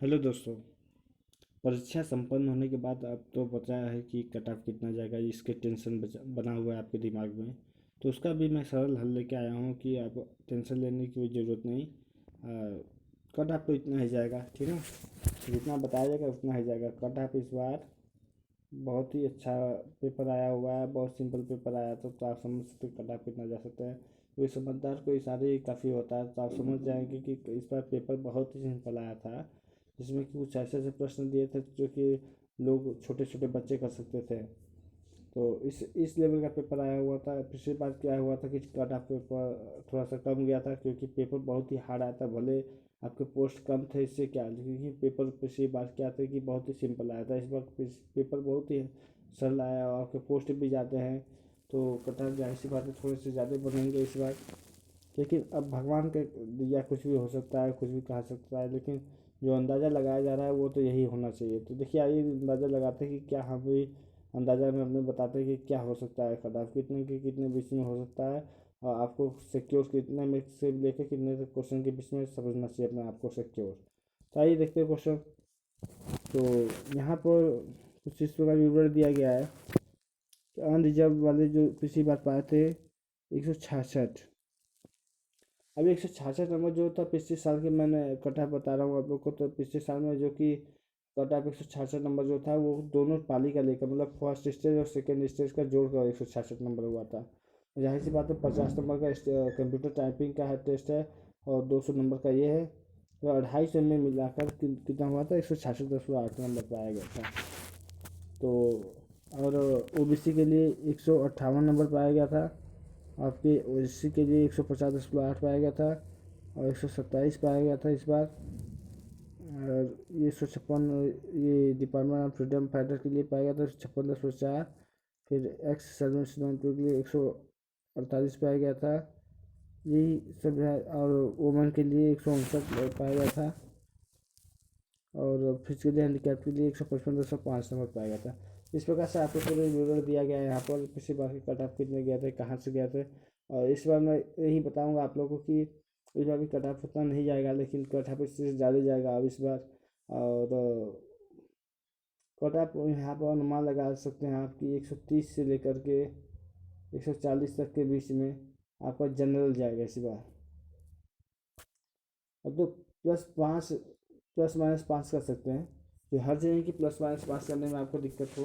Hello दोस्तों। परीक्षा संपन्न होने के बाद अब तो पता है कि कट ऑफ कितना जाएगा, इसके टेंशन बना हुआ है आपके दिमाग में। तो उसका भी मैं सरल हल लेके आया हूँ कि आप टेंशन लेने की कोई ज़रूरत नहीं। कट ऑफ तो इतना ही जाएगा, ठीक है। जितना बताया जाएगा उतना ही जाएगा। कट ऑफ इस बार बहुत ही अच्छा पेपर आया हुआ है, बहुत सिंपल पेपर आया था, तो आप समझ सकते कट ऑफ कितना जा सकता है। कोई समझदार को इशारे ही काफ़ी होता है, तो आप समझ जाएंगे कि इस बार पेपर बहुत ही सिंपल आया था। जिसमें कि कुछ ऐसे ऐसे प्रश्न दिए थे जो कि लोग छोटे छोटे बच्चे कर सकते थे। तो इस लेवल का पेपर आया हुआ था। पिछली बार क्या हुआ था कि कट ऑफ पेपर थोड़ा सा कम गया था, क्योंकि पेपर बहुत ही हार्ड आया था। भले आपके पोस्ट कम थे, इससे क्या, क्योंकि पेपर पिछली बार क्या था कि बहुत ही सिंपल आया था। इस बार पेपर बहुत ही सरल आया और आपके पोस्ट भी ज़्यादा हैं, तो कट ऑफ जाहिर सी बात है थोड़े से ज़्यादा बनेंगे इस बार। लेकिन अब भगवान के दिया कुछ भी हो सकता है, कुछ भी कहा सकता है, लेकिन जो अंदाज़ा लगाया जा रहा है वो तो यही होना चाहिए। तो देखिए, आइए अंदाज़ा लगाते हैं कि क्या हम भी अंदाज़ा में अपने बताते हैं कि क्या हो सकता है, कट ऑफ कितने के कितने बीच में हो सकता है। और आपको सिक्योर कितने में से लेकर कितने क्वेश्चन के बीच में समझना चाहिए अपने आप को सिक्योर। तो आइए देखते हैं क्वेश्चन। तो यहाँ पर कुछ इस प्रकार विवरण दिया गया है कि अनरिजर्व वाले जो पिछली बार पाए थे 166। अब 166 नंबर जो था पिछले साल के, मैंने कट ऑफ बता रहा हूँ आप लोग को। तो पिछले साल में जो कि कट ऑफ 166 नंबर जो था वो दोनों पाली का लेकर, मतलब फर्स्ट स्टेज और सेकेंड स्टेज का जोड़ कर 166 नंबर हुआ था। जाहिर सी बात है 50 नंबर का कंप्यूटर टाइपिंग का है टेस्ट है, और 200 नंबर का ये है। तो 250 में मिलाकर कितना हुआ था, 166.8 नंबर पाया गया था। तो और ओबीसी के लिए 158 नंबर पाया गया था। आपके ओबीसी के लिए 150.8 पाया गया था, और 127 पाया गया था इस बार। और ये 156 ये डिपार्टमेंट ऑफ फ्रीडम फाइटर के लिए पाया गया था, 56.4। फिर एक्स सर्विस के लिए 148 पाया गया था। यही सब है। और वुमेन के लिए 159 पाया गया था, और फिजिकली हैंडीकैप के लिए 155.5 नंबर पाया गया था। इस प्रकार से आपको पूरे विवरण दिया गया है यहाँ पर, पिछली बार के कट ऑफ कितने गए थे, कहाँ से गए थे। और इस बार मैं यही बताऊंगा आप लोगों को कि इस बार भी कट ऑफ उतना नहीं जाएगा, लेकिन कट ऑफ इससे ज़्यादा जाएगा अब इस बार। और कट ऑफ यहाँ पर अनुमान लगा सकते हैं आपकी 130 से लेकर के 140 तक के बीच में आपका जनरल जाएगा इस बार। अब तो प्लस माइनस 5 कर सकते हैं, तो हर जगह की प्लस माइनस 5 करने में आपको दिक्कत हो,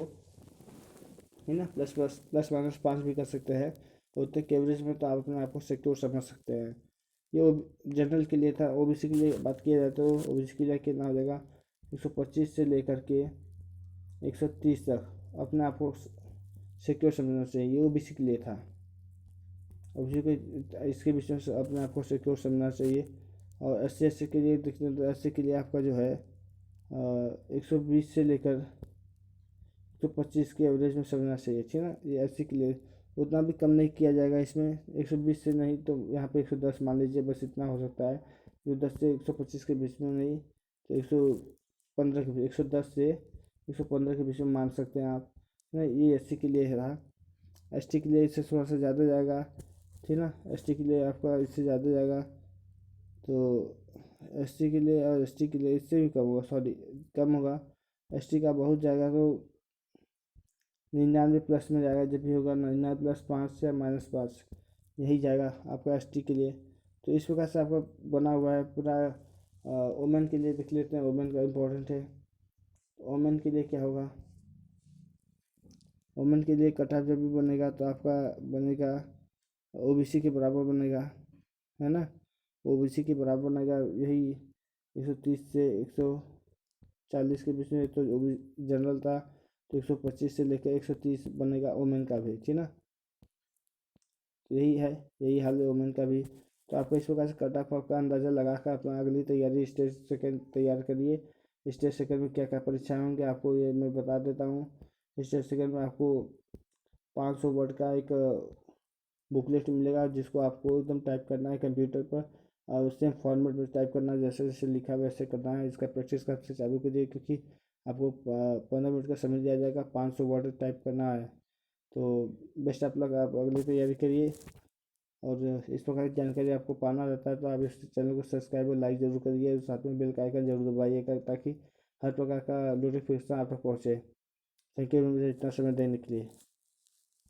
है ना। प्लस माइनस 5 भी कर सकते हैं। तो उतने के एवरेज में तो आप अपने आप को सिक्योर समझ सकते हैं। ये जनरल के लिए था। ओबीसी के लिए बात किया जाए तो ओबीसी के लिए कितना हो जाएगा, 125 से लेकर के 130 तक अपने आप को सिक्योर समझना चाहिए। ये ओबीसी के लिए था। ओबीसी को इसके बीच में अपने आप को सिक्योर समझना चाहिए। और एस सी के लिए देखते हैं तो एस सी के लिए आपका जो है 120 से लेकर 125 के एवरेज में समझना चाहिए, ठीक है ना। ये एस सी के लिए उतना भी कम नहीं किया जाएगा इसमें, 120 से नहीं तो यहाँ पे 110 मान लीजिए, बस इतना हो सकता है। 110 से 125 के बीच में नहीं, तो 115 के 110 से 115 के बीच में मान सकते हैं आप, है ना। ये एस सी के लिए रहा। एस टी के लिए इससे थोड़ा सा ज़्यादा जाएगा, ठीक है ना। एस टी के लिए आपका इससे ज़्यादा जाएगा। तो एस टी के लिए और एस टी के लिए इससे भी कम होगा, सॉरी कम होगा। एस टी का बहुत जाएगा तो 99 प्लस में जाएगा, जब भी होगा 99+5 या -5, यही जाएगा आपका एस टी के लिए। तो इस प्रकार से आपका बना हुआ है पूरा। वोमेन के लिए देख लेते हैं, वोमेन का इम्पोर्टेंट है। वोमेन के लिए क्या होगा, वोमेन के लिए कट ऑफ जब भी बनेगा तो आपका बनेगा ओबीसी के बराबर बनेगा, है ना। ओबीसी के बराबर बनेगा, यही 130 से 140 के बीच में। तो जनरल था तो 125 से लेकर 130 बनेगा वोमेन का भी, ठीक ना। तो यही है, यही हाल है वोमेन का भी। तो आपको इस प्रकार से कट ऑफ का अंदाज़ा लगा कर अपना अगली तैयारी स्टेज सेकंड तैयार करिए। स्टेज सेकंड में क्या क्या परीक्षाएं होंगे आपको ये मैं बता देता हूँ। स्टेज सेकंड में आपको 500 वर्ड का एक बुकलेट मिलेगा, जिसको आपको एकदम टाइप करना है कंप्यूटर पर, और सेम फॉर्मेट में टाइप करना है, जैसे जैसे लिखा है वैसे करना है। इसका प्रैक्टिस कब से चालू करिए, क्योंकि आपको 15 मिनट का समय दिया जाएगा, 500 वर्ड टाइप करना है। तो बेस्ट ऑफ लक, आप अगली तैयारी करिए। और इस प्रकार की जानकारी आपको पाना रहता है तो आप इस चैनल को सब्सक्राइब और लाइक ज़रूर करिए और साथ में बेल का आइकन जरूर दबाइएगा ताकि हर प्रकार का नोटिफिकेशन आप तक पहुँचे। थैंक यू मुझे इतना समय देने के लिए।